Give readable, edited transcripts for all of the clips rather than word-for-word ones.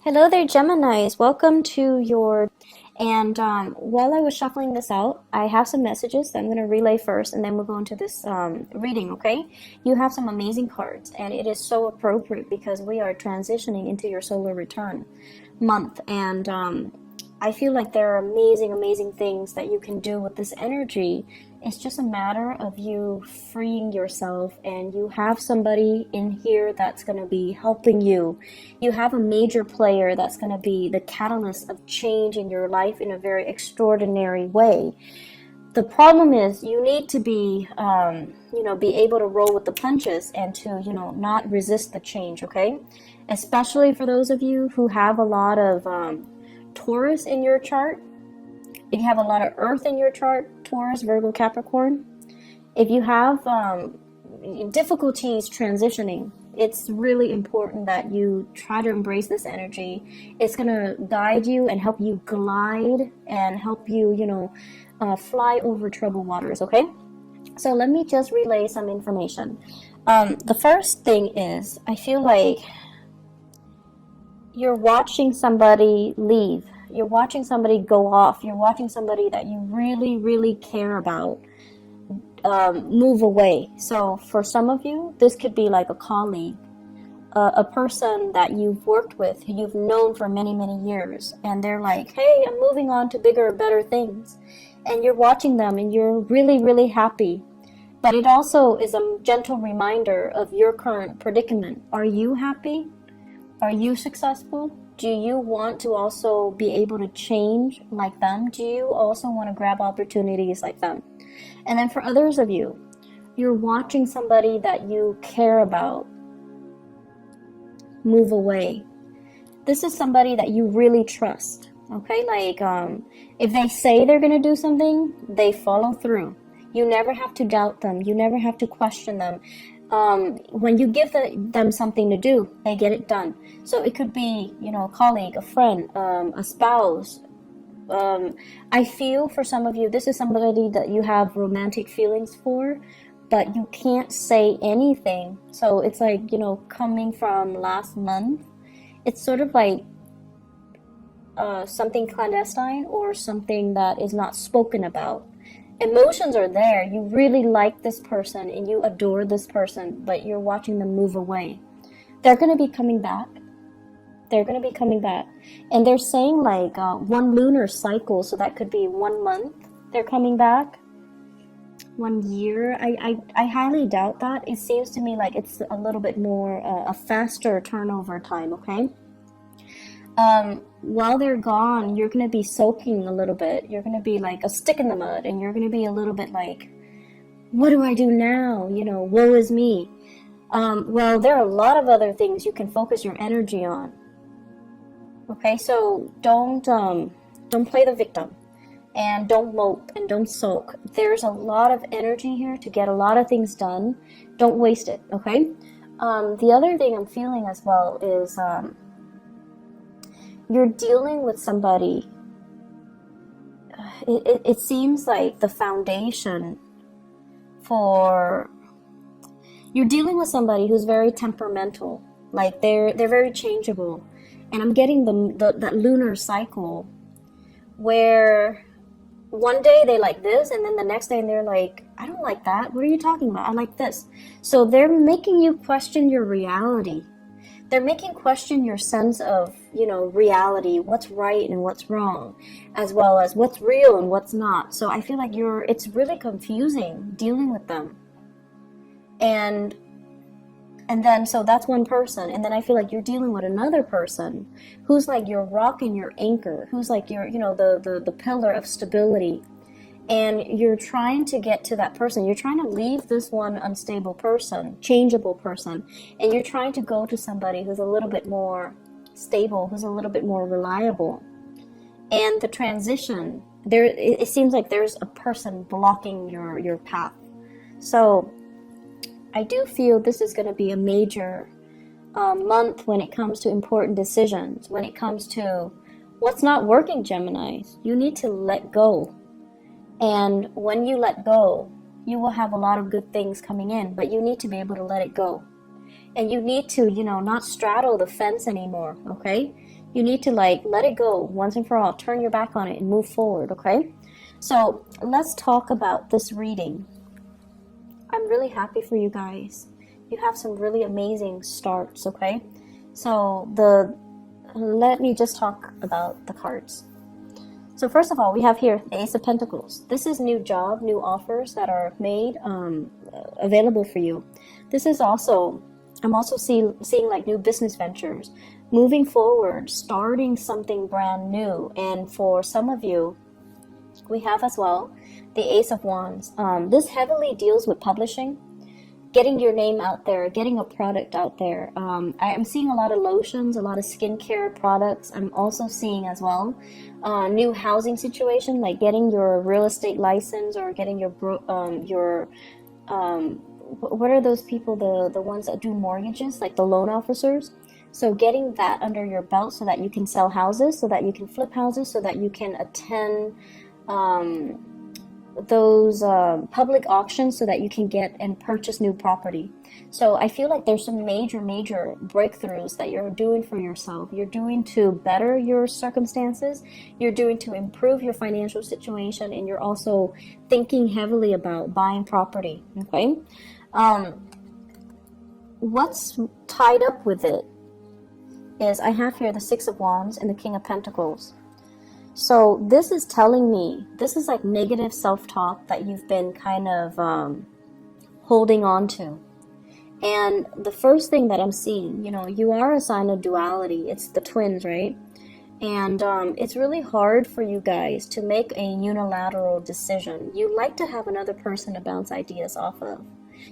Hello there, Geminis. Welcome to your. And while I was shuffling this out, I have some messages that I'm going to relay first, and then we'll go into this reading, okay? You have some amazing cards, and it is so appropriate because we are transitioning into your solar return month. And I feel like there are amazing, amazing things that you can do with this energy. It's just a matter of you freeing yourself, and you have somebody in here that's going to be helping you. You have a major player that's going to be the catalyst of change in your life in a very extraordinary way. The problem is you need to be, be able to roll with the punches and to, not resist the change, okay? Especially for those of you who have a lot of Taurus in your chart. If you have a lot of Earth in your chart, Taurus, Virgo, Capricorn. If you have difficulties transitioning, it's really important that you try to embrace this energy. It's going to guide you and help you glide and help you, fly over troubled waters, okay? So let me just relay some information. The first thing is, I feel like you're watching somebody leave. You're watching somebody go off. You're watching somebody that you really, really care about move away. So for some of you, this could be like a colleague, a person that you've worked with, who you've known for many, many years. And they're like, hey, I'm moving on to bigger, better things. And you're watching them and you're really, really happy. But it also is a gentle reminder of your current predicament. Are you happy? Are you successful? Do you want to also be able to change like them? Do you also want to grab opportunities like them? And then for others of you, you're watching somebody that you care about move away. This is somebody that you really trust, okay? Like, if they say they're going to do something, they follow through. You never have to doubt them. You never have to question them. When you give them something to do, they get it done. So it could be, a colleague, a friend, a spouse. I feel for some of you, this is somebody that you have romantic feelings for, but you can't say anything. So it's like, coming from last month, it's sort of like something clandestine or something that is not spoken about. Emotions are there. You really like this person and you adore this person, but you're watching them move away. They're going to be coming back. They're going to be coming back. And they're saying like one lunar cycle, so that could be 1 month. They're coming back. 1 year. I highly doubt that. It seems to me like it's a little bit more a faster turnover time, okay? While they're gone, you're going to be soaking a little bit. You're going to be like a stick in the mud, and you're going to be a little bit like, what do I do now? Woe is me. Well, there are a lot of other things you can focus your energy on. Okay, so don't play the victim, and don't mope, and don't soak. There's a lot of energy here to get a lot of things done. Don't waste it, okay? The other thing I'm feeling as well is, you're dealing with somebody. It seems like the foundation for you're dealing with somebody who's very temperamental. Like they're very changeable, and I'm getting that lunar cycle where one day they like this, and then the next day they're like, I don't like that. What are you talking about? I like this. So they're making you question your reality. They're making question your sense of, reality, what's right and what's wrong, as well as what's real and what's not. So I feel like it's really confusing dealing with them. And then, so that's one person. And then I feel like you're dealing with another person who's like your rock and your anchor, who's like your, the pillar of stability. And you're trying to get to that person. You're trying to leave this one unstable person, changeable person, and you're trying to go to somebody who's a little bit more stable, who's a little bit more reliable. And the transition, it seems like there's a person blocking your path. So I do feel this is going to be a major month when it comes to important decisions, when it comes to what's not working, Geminis. You need to let go. And when you let go, you will have a lot of good things coming in, but you need to be able to let it go. And you need to, not straddle the fence anymore, okay? You need to like let it go once and for all, turn your back on it and move forward, okay? So let's talk about this reading. I'm really happy for you guys. You have some really amazing starts, okay? So let me just talk about the cards. So first of all, we have here the Ace of Pentacles. This is new job, new offers that are made available for you. This is also, I'm also seeing like new business ventures, moving forward, starting something brand new. And for some of you, we have as well the Ace of Wands. This heavily deals with publishing, getting your name out there, getting a product out there. I am seeing a lot of lotions, a lot of skincare products. I'm also seeing as well new housing situation, like getting your real estate license or getting your what are those people, the ones that do mortgages, like the loan officers. So getting that under your belt so that you can sell houses, so that you can flip houses, so that you can attend those public auctions so that you can get and purchase new property. So I feel like there's some major breakthroughs that you're doing for yourself. You're doing to better your circumstances, you're doing to improve your financial situation, and you're also thinking heavily about buying property, okay? What's tied up with it is I have here the Six of Wands and the King of Pentacles. So this is telling me, this is like negative self-talk that you've been kind of holding on to. And the first thing that I'm seeing, you know, you are a sign of duality. It's the twins, right? And it's really hard for you guys to make a unilateral decision. You like to have another person to bounce ideas off of.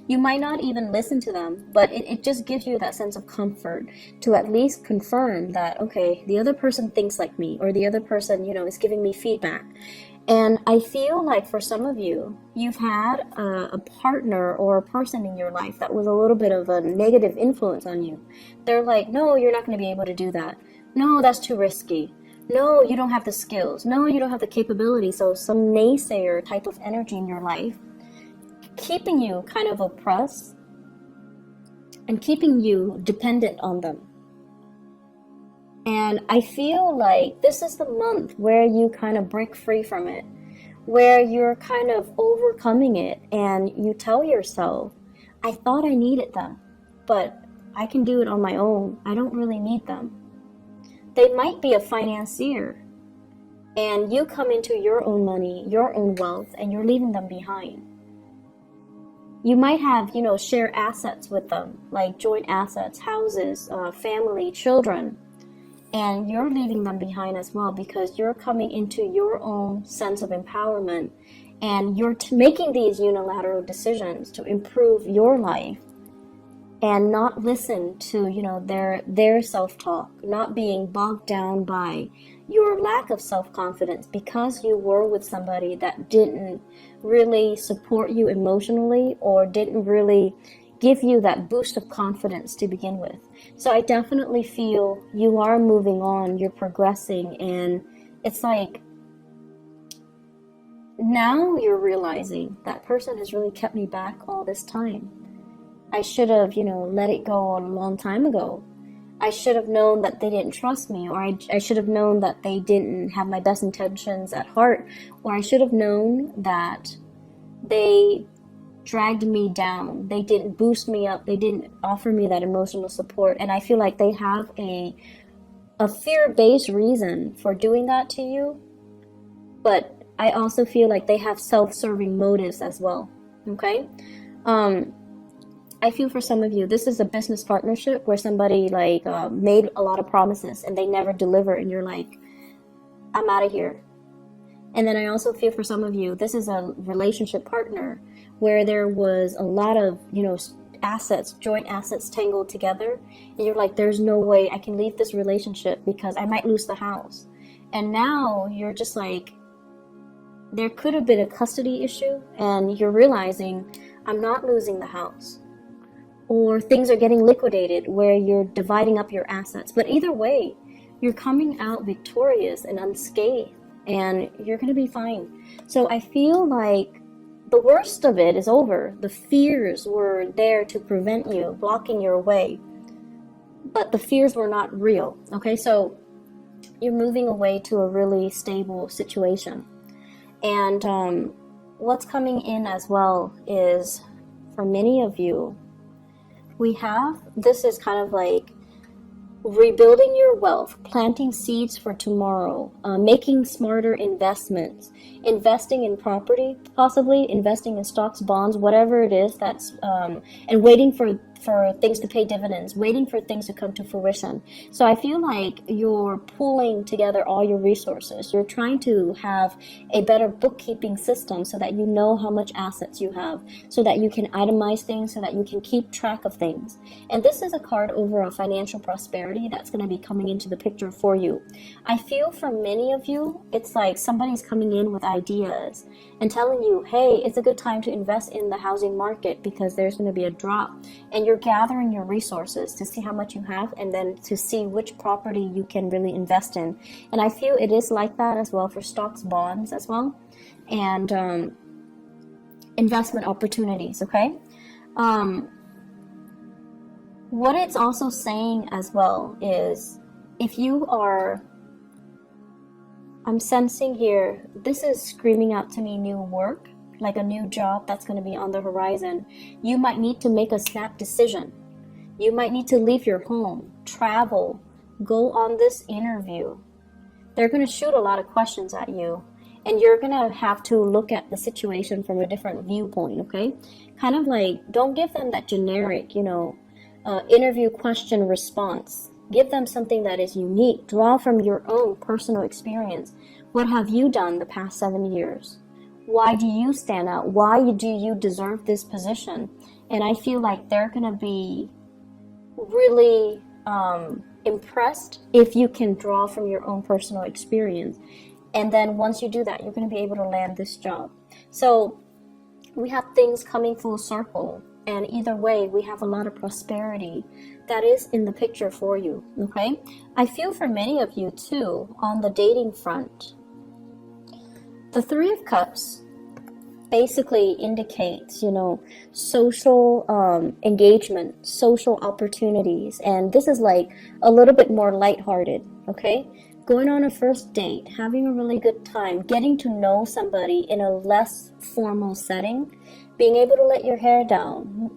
You might not even listen to them, but it just gives you that sense of comfort to at least confirm that, okay, the other person thinks like me, or the other person, you know, is giving me feedback. And I feel like for some of you, you've had a partner or a person in your life that was a little bit of a negative influence on you. They're like, no, you're not going to be able to do that. No, that's too risky. No, you don't have the skills. No, you don't have the capability. So some naysayer type of energy in your life, keeping you kind of oppressed and keeping you dependent on them. And I feel like this is the month where you kind of break free from it, where you're kind of overcoming it, and you tell yourself, I thought I needed them, but I can do it on my own. I don't really need them. They might be a financier, and you come into your own money, your own wealth, and you're leaving them behind. You might have, you know, share assets with them, like joint assets, houses, family, children, and you're leaving them behind as well because you're coming into your own sense of empowerment, and you're making these unilateral decisions to improve your life and not listen to, you know, their self-talk, not being bogged down by your lack of self-confidence because you were with somebody that didn't really support you emotionally or didn't really give you that boost of confidence to begin with. So I definitely feel you are moving on, you're progressing, and it's like now you're realizing that person has really kept me back all this time. I should have, you know, let it go a long time ago. I should have known that they didn't trust me, or I should have known that they didn't have my best intentions at heart, or I should have known that they dragged me down. They didn't boost me up. They didn't offer me that emotional support. And I feel like they have a fear-based reason for doing that to you, but I also feel like they have self-serving motives as well, okay? I feel for some of you, this is a business partnership where somebody like made a lot of promises and they never deliver, and you're like, I'm out of here. And then I also feel for some of you, this is a relationship partner where there was a lot of, you know, assets, joint assets tangled together, and you're like, there's no way I can leave this relationship because I might lose the house. And now you're just like, there could have been a custody issue, and you're realizing I'm not losing the house. Or things are getting liquidated where you're dividing up your assets. But either way, you're coming out victorious and unscathed, and you're going to be fine. So I feel like the worst of it is over. The fears were there to prevent you, blocking your way. But the fears were not real. Okay, so you're moving away to a really stable situation. And what's coming in as well is, for many of you, this is kind of like rebuilding your wealth, planting seeds for tomorrow, making smarter investments, investing in property, possibly investing in stocks, bonds, whatever it is that's, and waiting for things to pay dividends, waiting for things to come to fruition. So I feel like you're pulling together all your resources. You're trying to have a better bookkeeping system so that you know how much assets you have, so that you can itemize things, so that you can keep track of things. And this is a card over a financial prosperity that's going to be coming into the picture for you. I feel for many of you, it's like somebody's coming in with ideas and telling you, hey, it's a good time to invest in the housing market because there's going to be a drop. And you're gathering your resources to see how much you have and then to see which property you can really invest in. And I feel it is like that as well for stocks, bonds as well, and investment opportunities, okay? What it's also saying as well is, if you are, I'm sensing here, this is screaming out to me new work, like a new job that's going to be on the horizon. You might need to make a snap decision. You might need to leave your home, travel, go on this interview. They're going to shoot a lot of questions at you, and you're going to have to look at the situation from a different viewpoint, okay? Kind of like, don't give them that generic, interview question response. Give them something that is unique. Draw from your own personal experience. What have you done the past 7 years? Why do you stand out? Why do you deserve this position? And I feel like they're going to be really impressed if you can draw from your own personal experience. And then once you do that, you're going to be able to land this job. So we have things coming full circle. And either way, we have a lot of prosperity that is in the picture for you, okay? I feel for many of you, too, on the dating front. The Three of Cups basically indicates, social engagement, social opportunities. And this is like a little bit more lighthearted, okay? Going on a first date, having a really good time, getting to know somebody in a less formal setting, being able to let your hair down,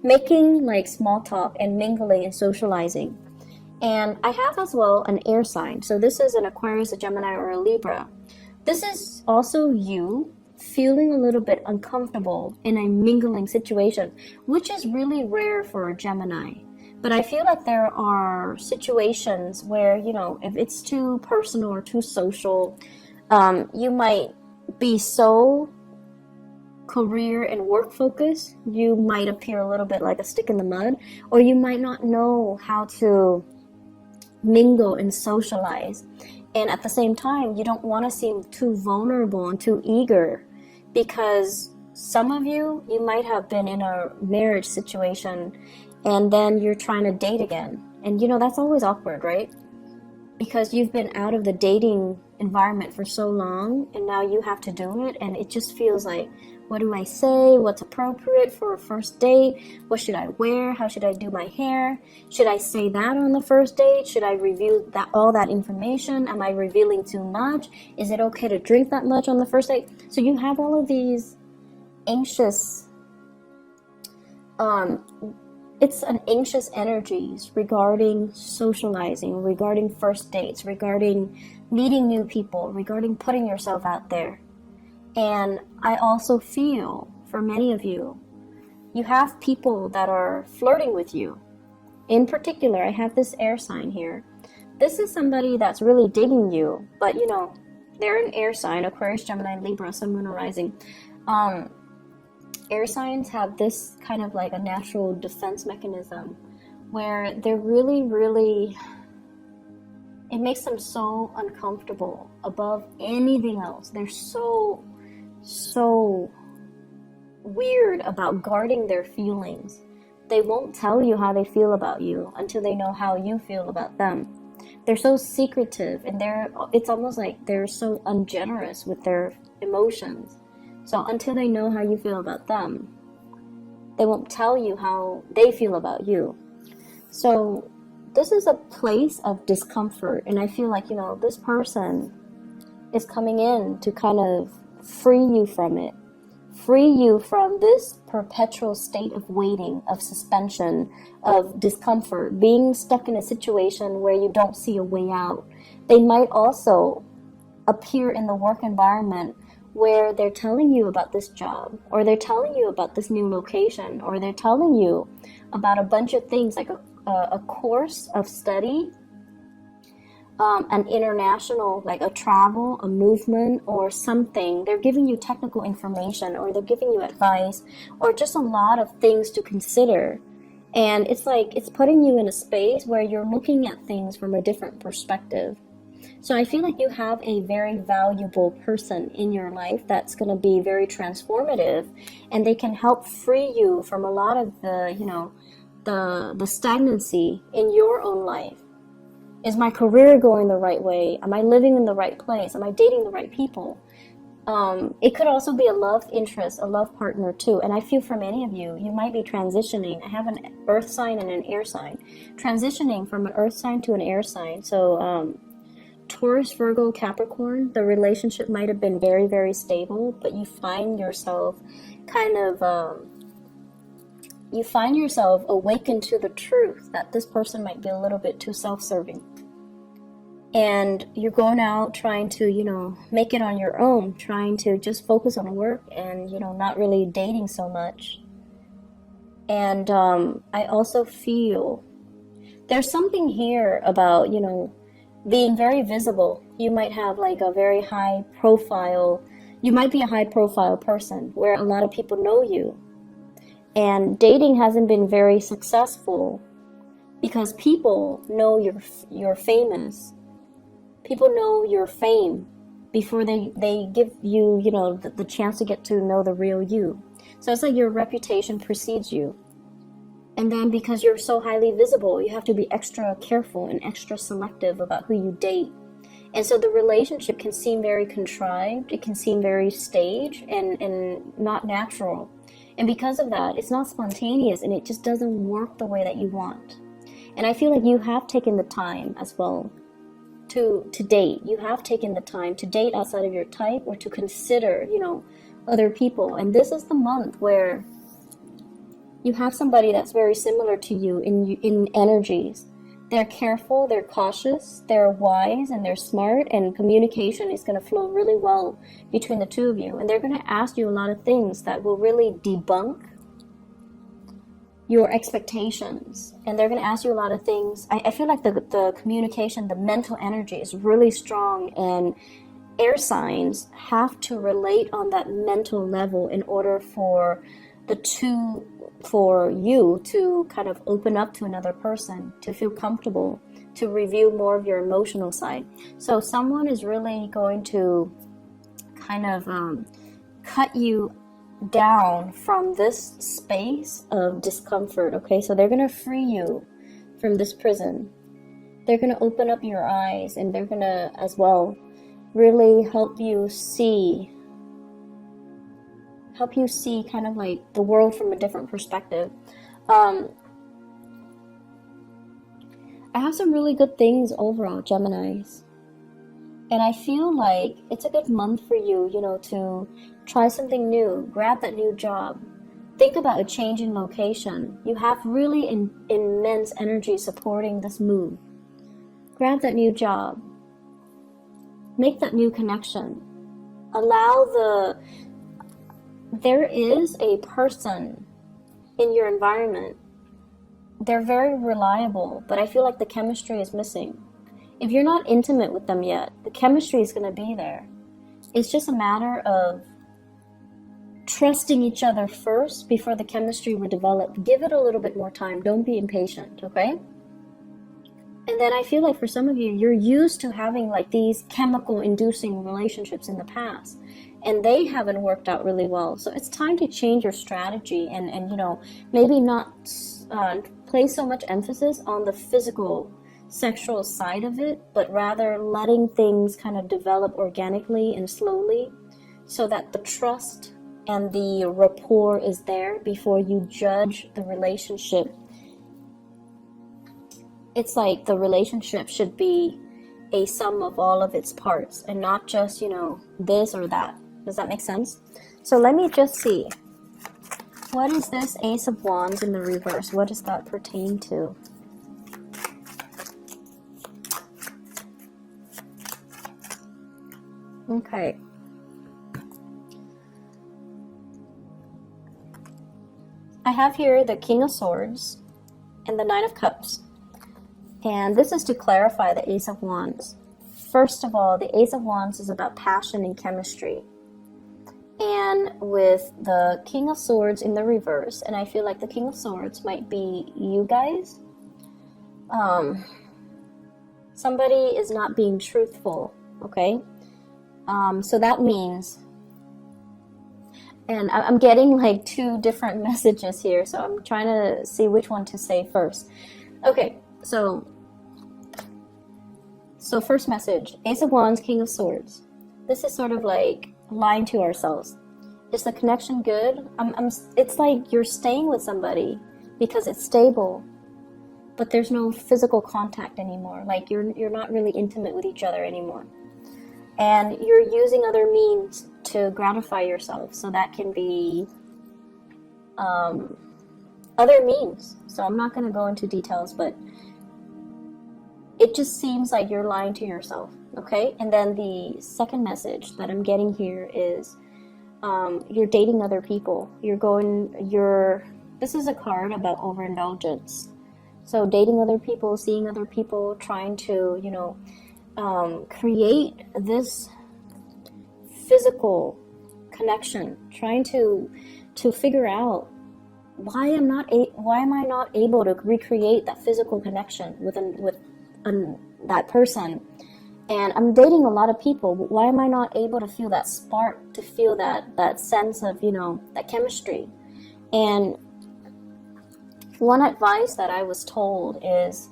making like small talk and mingling and socializing. And I have as well an air sign. So this is an Aquarius, a Gemini, or a Libra. This is also you feeling a little bit uncomfortable in a mingling situation, which is really rare for a Gemini. But I feel like there are situations where, if it's too personal or too social, you might be so career and work focused, you might appear a little bit like a stick in the mud, or you might not know how to mingle and socialize. And at the same time, you don't want to seem too vulnerable and too eager, because some of you might have been in a marriage situation and then you're trying to date again. And that's always awkward, right? Because you've been out of the dating environment for so long and now you have to do it, and it just feels like, what do I say? What's appropriate for a first date? What should I wear? How should I do my hair? Should I say that on the first date? Should I reveal all that information? Am I revealing too much? Is it okay to drink that much on the first date? So you have all of these anxious, it's an anxious energies regarding socializing, regarding first dates, regarding meeting new people, regarding putting yourself out there. And I also feel, for many of you, you have people that are flirting with you. In particular, I have this air sign here. This is somebody that's really digging you, but they're an air sign, Aquarius, Gemini, Libra, Sun, Moon, or Rising. Air signs have this kind of like a natural defense mechanism where they're really, really, it makes them so uncomfortable above anything else. They're so weird about guarding their feelings. They won't tell you how they feel about you until they know how you feel about them. They're so secretive, and it's almost like they're so ungenerous with their emotions. So until they know how you feel about them, they won't tell you how they feel about you. So this is a place of discomfort, and I feel like, this person is coming in to kind of free you from it. Free you from this perpetual state of waiting, of suspension, of discomfort, being stuck in a situation where you don't see a way out. They might also appear in the work environment where they're telling you about this job, or they're telling you about this new location, or they're telling you about a bunch of things like a course of study, an international, like a travel, a movement, or something. They're giving you technical information, or they're giving you advice, or just a lot of things to consider. And it's like, it's putting you in a space where you're looking at things from a different perspective. So I feel like you have a very valuable person in your life that's going to be very transformative, and they can help free you from a lot of the stagnancy in your own life. Is my career going the right way? Am I living in the right place? Am I dating the right people? It could also be a love interest, a love partner too. And I feel for many of you, you might be transitioning. I have an earth sign and an air sign. Transitioning from an earth sign to an air sign. So Taurus, Virgo, Capricorn, the relationship might have been very, very stable, but you find yourself awakened to the truth that this person might be a little bit too self-serving. And you're going out trying to, make it on your own, trying to just focus on work and, not really dating so much. And I also feel there's something here about, being very visible. You might have like a very high profile, you might be a high profile person where a lot of people know you. And dating hasn't been very successful because people know you're famous. People know your fame before they give you, the chance to get to know the real you. So it's like your reputation precedes you. And then because you're so highly visible, you have to be extra careful and extra selective about who you date. And so the relationship can seem very contrived. It can seem very staged and not natural. And because of that, it's not spontaneous, and it just doesn't work the way that you want. And I feel like you have taken the time as well to date. You have taken the time to date outside of your type, or to consider, other people. And this is the month where you have somebody that's very similar to you in energies. They're careful, they're cautious, they're wise, and they're smart, and communication is going to flow really well between the two of you. And they're going to ask you a lot of things that will really debunk your expectations. And they're going to ask you a lot of things. I feel like the communication, the mental energy is really strong, and air signs have to relate on that mental level in order for you to kind of open up to another person, to feel comfortable, to reveal more of your emotional side. So someone is really going to kind of cut you down from this space of discomfort, okay? So they're going to free you from this prison. They're going to open up your eyes, and they're going to as well really help you see kind of like the world from a different perspective. I have some really good things overall, Geminis. And I feel like it's a good month for you, to try something new, grab that new job, think about a change in location. You have really immense energy supporting this move. Grab that new job, make that new connection, there is a person in your environment. They're very reliable, but I feel like the chemistry is missing. If you're not intimate with them yet, the chemistry is going to be there. It's just a matter of trusting each other first before the chemistry will develop. Give it a little bit more time. Don't be impatient, okay? And then I feel like for some of you, you're used to having like these chemical inducing relationships in the past, and they haven't worked out really well. So it's time to change your strategy and maybe not place so much emphasis on the physical, sexual side of it, but rather letting things kind of develop organically and slowly so that the trust and the rapport is there before you judge the relationship it's like the relationship should be a sum of all of its parts and not just, you know, this or that. Does that make sense? So let me just see. What is this Ace of Wands in the reverse? What does that pertain to? Okay. I have here the King of Swords and the Nine of Cups. And this is to clarify the Ace of Wands. First of all, the Ace of Wands is about passion and chemistry. And with the King of Swords in the reverse, and I feel like the King of Swords might be you guys. Somebody is not being truthful, okay? So that means, and I'm getting like two different messages here, so I'm trying to see which one to say first. Okay, so first message, Ace of Wands, King of Swords. This is sort of like lying to ourselves. Is the connection good? It's like you're staying with somebody because it's stable, but there's no physical contact anymore. Like you're not really intimate with each other anymore. And you're using other means to gratify yourself. So that can be other means. So I'm not going to go into details, but it just seems like you're lying to yourself, okay? And then the second message that I'm getting here is you're dating other people. This is a card about overindulgence. So dating other people, seeing other people, trying to, you know, create this physical connection, trying to figure out why am I not able to recreate that physical connection with that person. And I'm dating a lot of people, but why am I not able to feel that spark, to feel that sense of, you know, that chemistry? And one advice that I was told is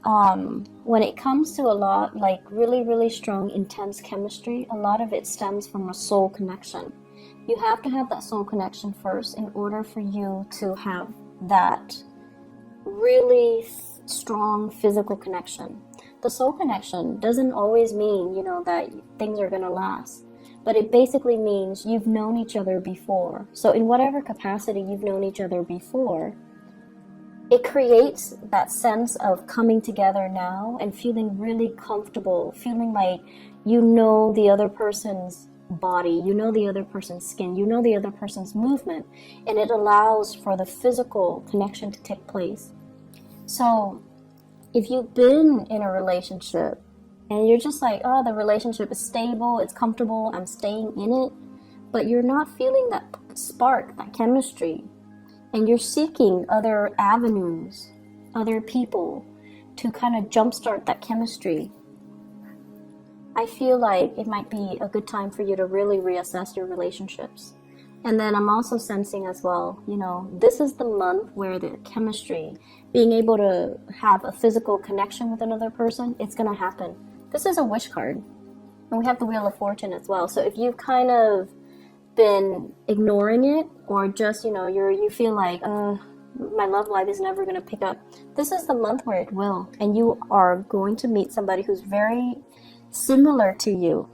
when it comes to a lot, like really, really strong, intense chemistry, a lot of it stems from a soul connection. You have to have that soul connection first in order for you to have that really strong physical connection. The soul connection doesn't always mean, you know, that things are going to last, but it basically means you've known each other before. So in whatever capacity you've known each other before, it creates that sense of coming together now and feeling really comfortable, feeling like you know the other person's body, you know the other person's skin, you know the other person's movement, and it allows for the physical connection to take place. So if you've been in a relationship and you're just like, oh, the relationship is stable, it's comfortable, I'm staying in it, but you're not feeling that spark, that chemistry, and you're seeking other avenues, other people to kind of jumpstart that chemistry, I feel like it might be a good time for you to really reassess your relationships. And then I'm also sensing as well, you know, this is the month where the chemistry, being able to have a physical connection with another person, it's going to happen. This is a wish card. And we have the Wheel of Fortune as well. So if you've kind of been ignoring it, or just, you know, you feel like, my love life is never going to pick up, this is the month where it will. And you are going to meet somebody who's very similar to you,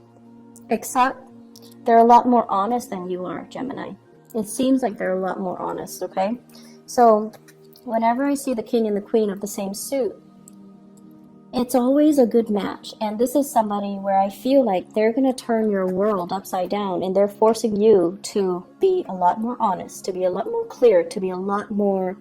except they're a lot more honest than you are, Gemini. It seems like they're a lot more honest, okay? So whenever I see the King and the Queen of the same suit, it's always a good match. And this is somebody where I feel like they're going to turn your world upside down, and they're forcing you to be a lot more honest, to be a lot more clear, to be a lot more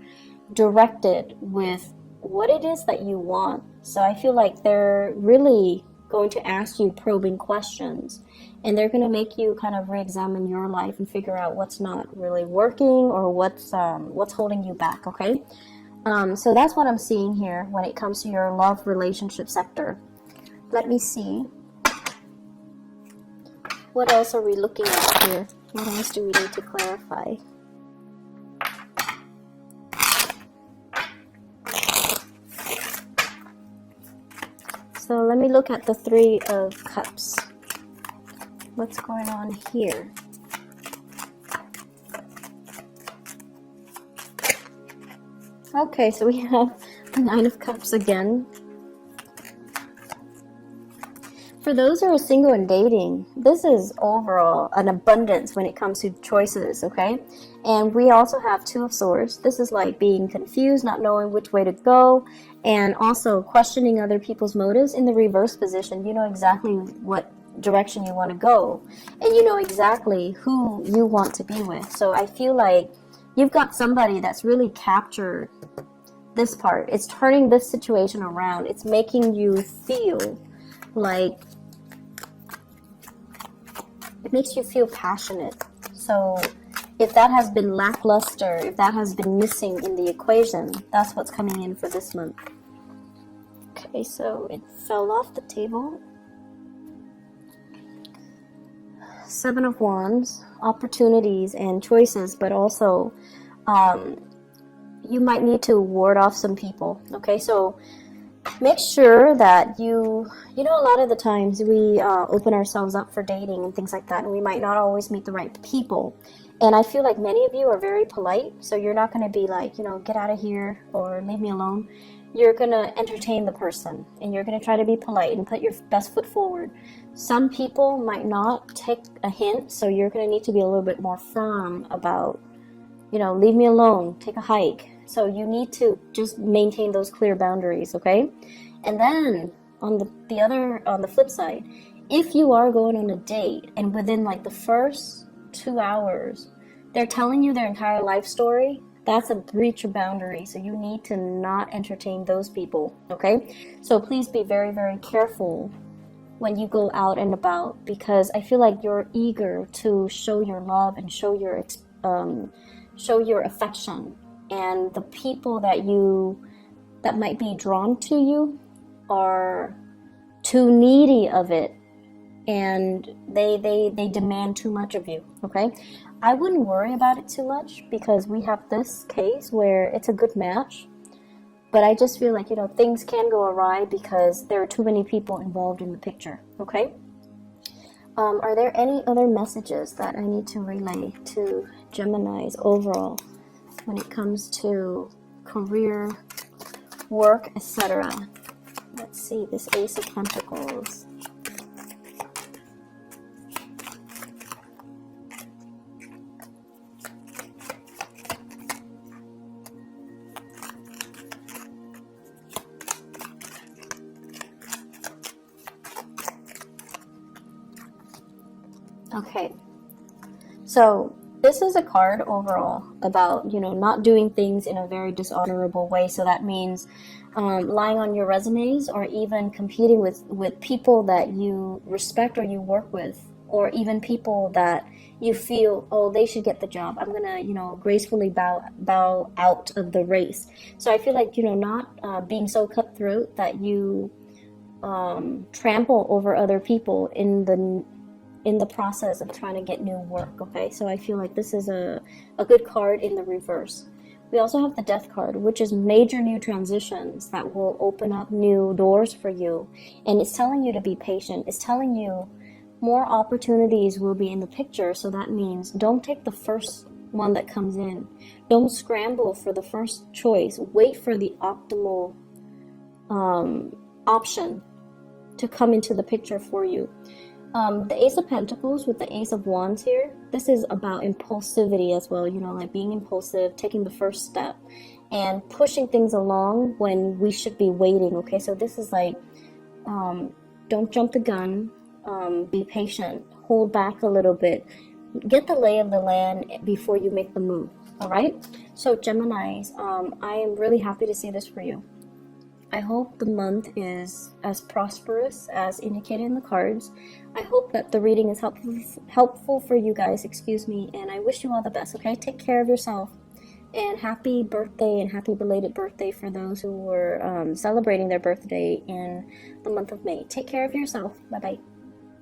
directed with what it is that you want. So I feel like they're really going to ask you probing questions, and they're going to make you kind of re-examine your life and figure out what's not really working or what's holding you back, okay? So that's what I'm seeing here when it comes to your love relationship sector. Let me see. What else are we looking at here? What else do we need to clarify? So let me look at the Three of Cups. What's going on here? Okay, so we have Nine of Cups again. For those who are single and dating, this is overall an abundance when it comes to choices, okay? And we also have Two of Swords. This is like being confused, not knowing which way to go, and also questioning other people's motives. In the reverse position, you know exactly what direction you want to go, and you know exactly who you want to be with. So I feel like you've got somebody that's really captured this part. It's turning this situation around. It's making you feel like, it makes you feel passionate. So if that has been lackluster, if that has been missing in the equation, that's what's coming in for this month. Okay, so it fell off the table. Seven of Wands, opportunities and choices, but also you might need to ward off some people. Okay, so make sure that you know, a lot of the times we open ourselves up for dating and things like that, and we might not always meet the right people. And I feel like many of you are very polite, so you're not going to be like, you know, get out of here or leave me alone. You're going to entertain the person, and you're going to try to be polite and put your best foot forward. Some people might not take a hint, so you're going to need to be a little bit more firm about, you know, leave me alone, take a hike. So you need to just maintain those clear boundaries, okay? And then on the flip side, if you are going on a date and within like the first 2 hours, they're telling you their entire life story, that's a breach of boundary. So you need to not entertain those people, okay? So please be very, very careful when you go out and about, because I feel like you're eager to show your love and show your affection. And the people that might be drawn to you are too needy of it, and they demand too much of you, okay? I wouldn't worry about it too much, because we have this case where it's a good match, but I just feel like, you know, things can go awry because there are too many people involved in the picture, okay? Are there any other messages that I need to relay to Geminis overall when it comes to career, work, etc.? Let's see, this Ace of Pentacles. Okay, so this is a card overall about, you know, not doing things in a very dishonorable way. So that means lying on your resumes, or even competing with people that you respect or you work with, or even people that you feel, oh, they should get the job. I'm gonna, you know, gracefully bow out of the race. So I feel like, you know, not being so cutthroat that you trample over other people in the process of trying to get new work, okay? So I feel like this is a good card in the reverse. We also have the Death card, which is major new transitions that will open up new doors for you. And it's telling you to be patient. It's telling you more opportunities will be in the picture. So that means don't take the first one that comes in. Don't scramble for the first choice. Wait for the optimal option to come into the picture for you. The Ace of Pentacles with the Ace of Wands here, this is about impulsivity as well, you know, like being impulsive, taking the first step, and pushing things along when we should be waiting, okay? So this is like, don't jump the gun, be patient, hold back a little bit, get the lay of the land before you make the move, all right? So Geminis, I am really happy to see this for you. I hope the month is as prosperous as indicated in the cards. I hope that the reading is helpful for you guys, and I wish you all the best, okay? Take care of yourself, and happy birthday and happy belated birthday for those who were celebrating their birthday in the month of May. Take care of yourself. Bye-bye.